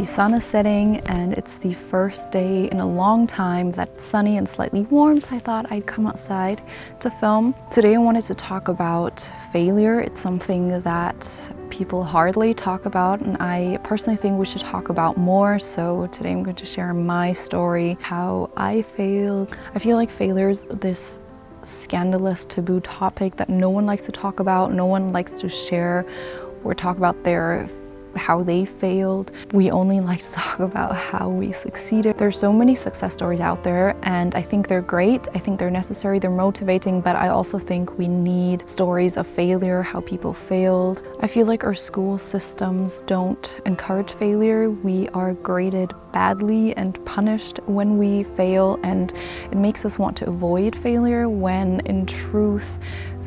The sun is setting and it's the first day in a long time that it's sunny and slightly warm, so I thought I'd come outside to film. Today I wanted to talk about failure. It's something that people hardly talk about, and I personally think we should talk about more. So today I'm going to share my story, how I failed. I feel like failure is this scandalous taboo topic that no one likes to talk about, no one likes to share or talk about how they failed. We only like to talk about how we succeeded. There's so many success stories out there, and I think they're great. I think they're necessary, they're motivating, but I also think we need stories of failure, how people failed. I feel like our school systems don't encourage failure. We are graded badly and punished when we fail, and it makes us want to avoid failure when in truth,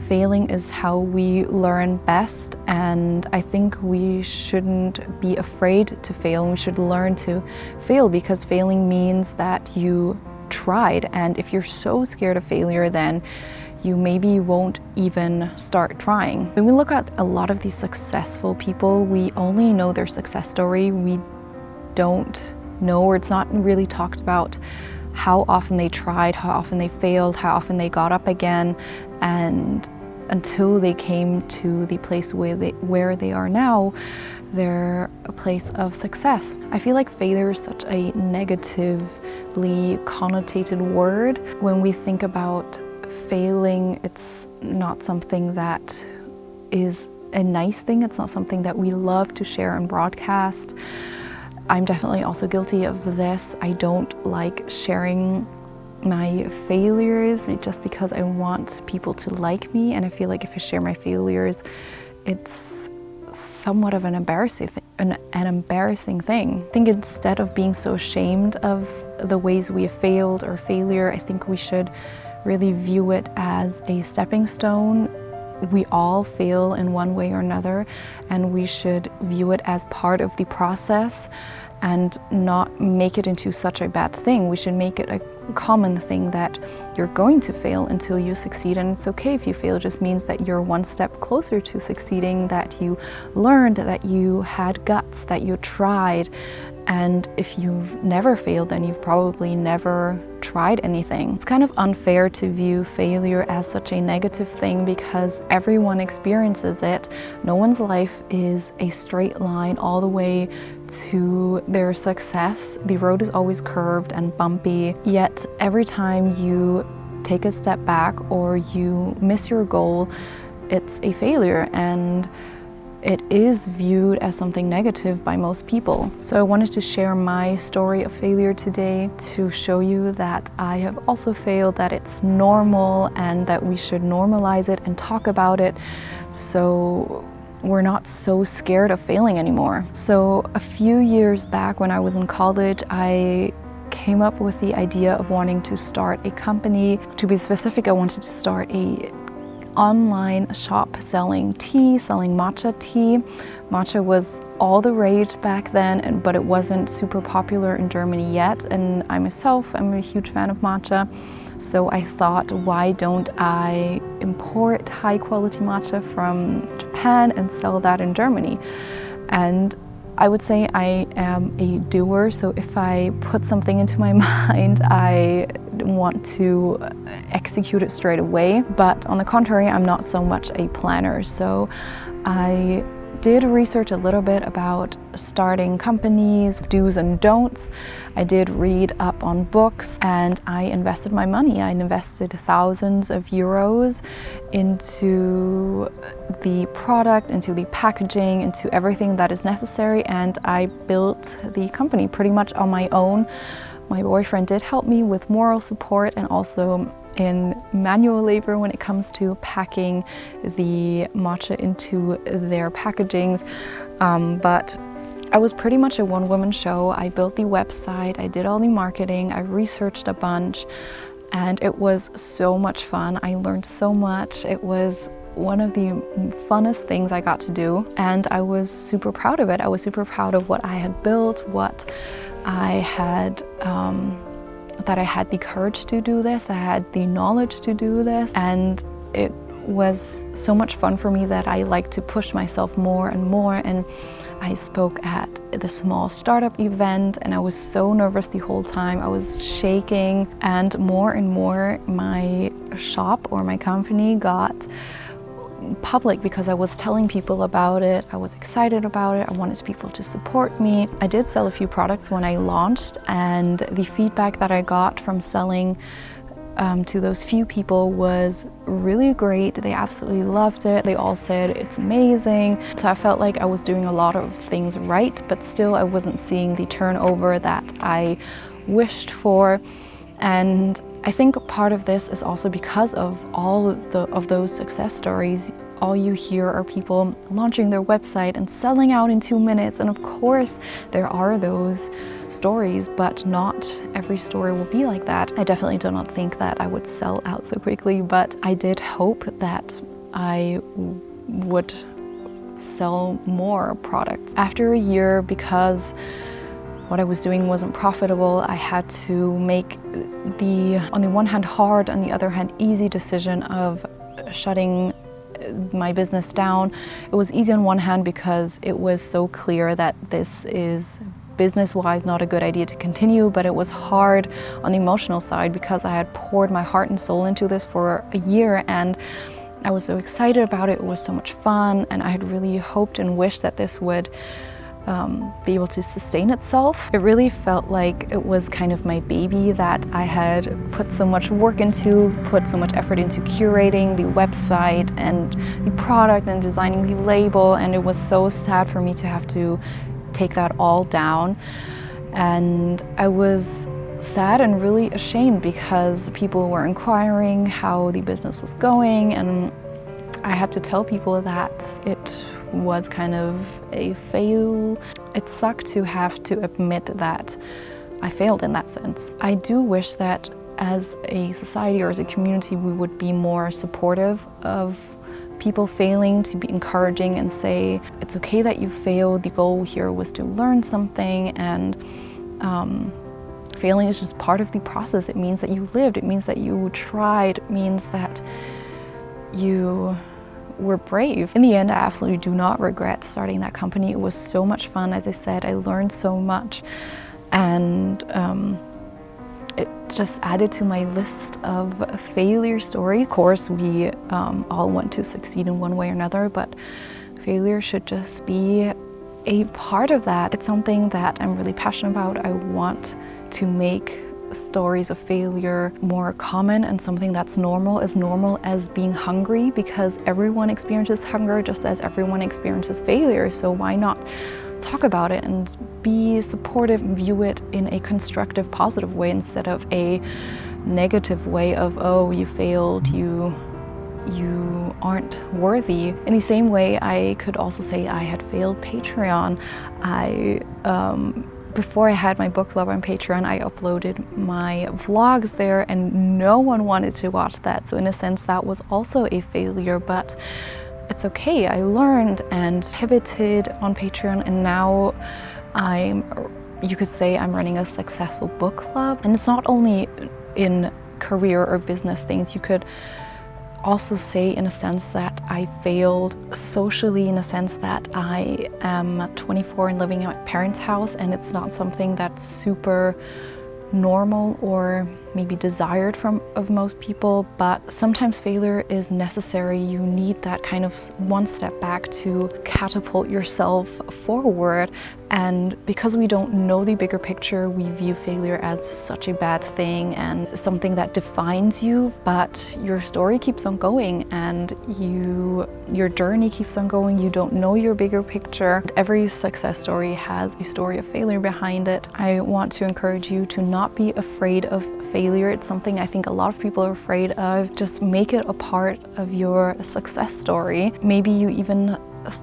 failing is how we learn best, and I think we shouldn't be afraid to fail. We should learn to fail because failing means that you tried, and if you're so scared of failure, then you maybe won't even start trying. When we look at a lot of these successful people, we only know their success story. We don't know, or it's not really talked about how often they tried, how often they failed, how often they got up again, and until they came to the place where they are now, they're a place of success. I feel like failure is such a negatively connotated word. When we think about failing, it's not something that is a nice thing. It's not something that we love to share and broadcast. I'm definitely also guilty of this. I don't like sharing my failures just because I want people to like me, and I feel like if I share my failures, it's somewhat of an embarrassing thing. I think instead of being so ashamed of the ways we have failed or failure, I think we should really view it as a stepping stone. We all fail in one way or another, and we should view it as part of the process and not make it into such a bad thing. We should make it a common thing that you're going to fail until you succeed, and it's okay if you fail. It just means that you're one step closer to succeeding, that you learned, that you had guts, that you tried. And if you've never failed, then you've probably never tried anything. It's kind of unfair to view failure as such a negative thing because everyone experiences it. No one's life is a straight line all the way to their success. The road is always curved and bumpy, yet every time you take a step back or you miss your goal, it's a failure, and it is viewed as something negative by most people. So I wanted to share my story of failure today to show you that I have also failed, that it's normal, and that we should normalize it and talk about it so we're not so scared of failing anymore. So a few years back when I was in college, I came up with the idea of wanting to start a company. To be specific, I wanted to start a online shop selling tea, selling matcha tea. Matcha was all the rage back then, but it wasn't super popular in Germany yet, and I myself am a huge fan of matcha. So I thought, why don't I import high quality matcha from Japan and sell that in Germany? And I would say I am a doer, so if I put something into my mind, I want to execute it straight away. But on the contrary, I'm not so much a planner. So I did research a little bit about starting companies, do's and don'ts. I did read up on books, and I invested my money. I invested thousands of euros into the product, into the packaging, into everything that is necessary, and I built the company pretty much on my own. My boyfriend did help me with moral support and also in manual labor when it comes to packing the matcha into their packagings. But I was pretty much a one-woman show. I built the website, I did all the marketing, I researched a bunch, and it was so much fun. I learned so much. It was one of the funnest things I got to do, and I was super proud of it. I was super proud of what I had built, what I had, that I had the courage to do this, I had the knowledge to do this, and it was so much fun for me that I like to push myself more and more. And I spoke at the small startup event and I was so nervous the whole time. I was shaking, and more my shop or my company got public because I was telling people about it. I was excited about it. I wanted people to support me. I did sell a few products when I launched, and the feedback that I got from selling to those few people was really great. They absolutely loved it. They all said it's amazing. So I felt like I was doing a lot of things right, but still I wasn't seeing the turnover that I wished for. And I think part of this is also because of all of those success stories. All you hear are people launching their website and selling out in 2 minutes. And of course, there are those stories, but not every story will be like that. I definitely do not think that I would sell out so quickly, but I did hope that I would sell more products. After a year, because what I was doing wasn't profitable, I had to make the, on the one hand, hard, on the other hand, easy decision of shutting my business down. It was easy on one hand because it was so clear that this is business-wise not a good idea to continue, but it was hard on the emotional side because I had poured my heart and soul into this for a year, and I was so excited about it. It was so much fun, and I had really hoped and wished that this would be able to sustain itself. It really felt like it was kind of my baby that I had put so much work into, put so much effort into curating the website and the product and designing the label, and it was so sad for me to have to take that all down. And I was sad and really ashamed because people were inquiring how the business was going, and I had to tell people that it was kind of a fail. It sucked to have to admit that I failed in that sense. I do wish that as a society or as a community we would be more supportive of people failing, to be encouraging and say, it's okay that you failed. The goal here was to learn something, and failing is just part of the process. It means that you lived, it means that you tried, it means that you were brave. In the end, I absolutely do not regret starting that company. It was so much fun. As I said, I learned so much, and it just added to my list of failure stories. Of course, we all want to succeed in one way or another, but failure should just be a part of that. It's something that I'm really passionate about. I want to make stories of failure more common and something that's normal as being hungry, because everyone experiences hunger just as everyone experiences failure. So why not talk about it and be supportive and view it in a constructive, positive way instead of a negative way of, oh, you failed, you aren't worthy. In the same way, I could also say I had failed Patreon. Before I had my book club on Patreon, I uploaded my vlogs there and no one wanted to watch that. So in a sense, that was also a failure, but it's okay. I learned and pivoted on Patreon, and now you could say I'm running a successful book club. And it's not only in career or business things. You could also say in a sense that I failed socially, in a sense that I am 24 and living at my parents' house, and it's not something that's super normal or maybe desired of most people, but sometimes failure is necessary. You need that kind of one step back to catapult yourself forward. And because we don't know the bigger picture, we view failure as such a bad thing and something that defines you, but your story keeps on going and your journey keeps on going. You don't know your bigger picture. Every success story has a story of failure behind it. I want to encourage you to not be afraid of failure. It's something I think a lot of people are afraid of. Just make it a part of your success story. Maybe you even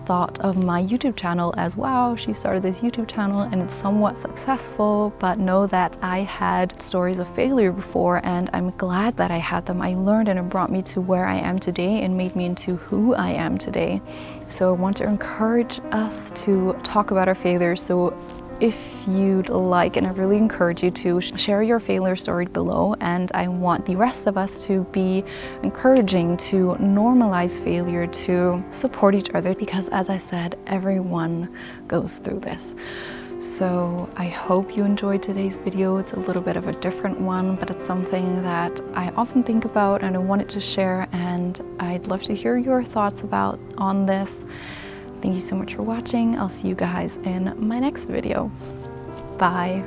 thought of my YouTube channel as, wow, she started this YouTube channel and it's somewhat successful, but know that I had stories of failure before, and I'm glad that I had them. I learned and it brought me to where I am today and made me into who I am today. So I want to encourage us to talk about our failures so if you'd like, and I really encourage you to share your failure story below, and I want the rest of us to be encouraging to normalize failure, to support each other, because as I said, everyone goes through this. So I hope you enjoyed today's video. It's a little bit of a different one, but it's something that I often think about and I wanted to share, and I'd love to hear your thoughts on this. Thank you so much for watching. I'll see you guys in my next video. Bye.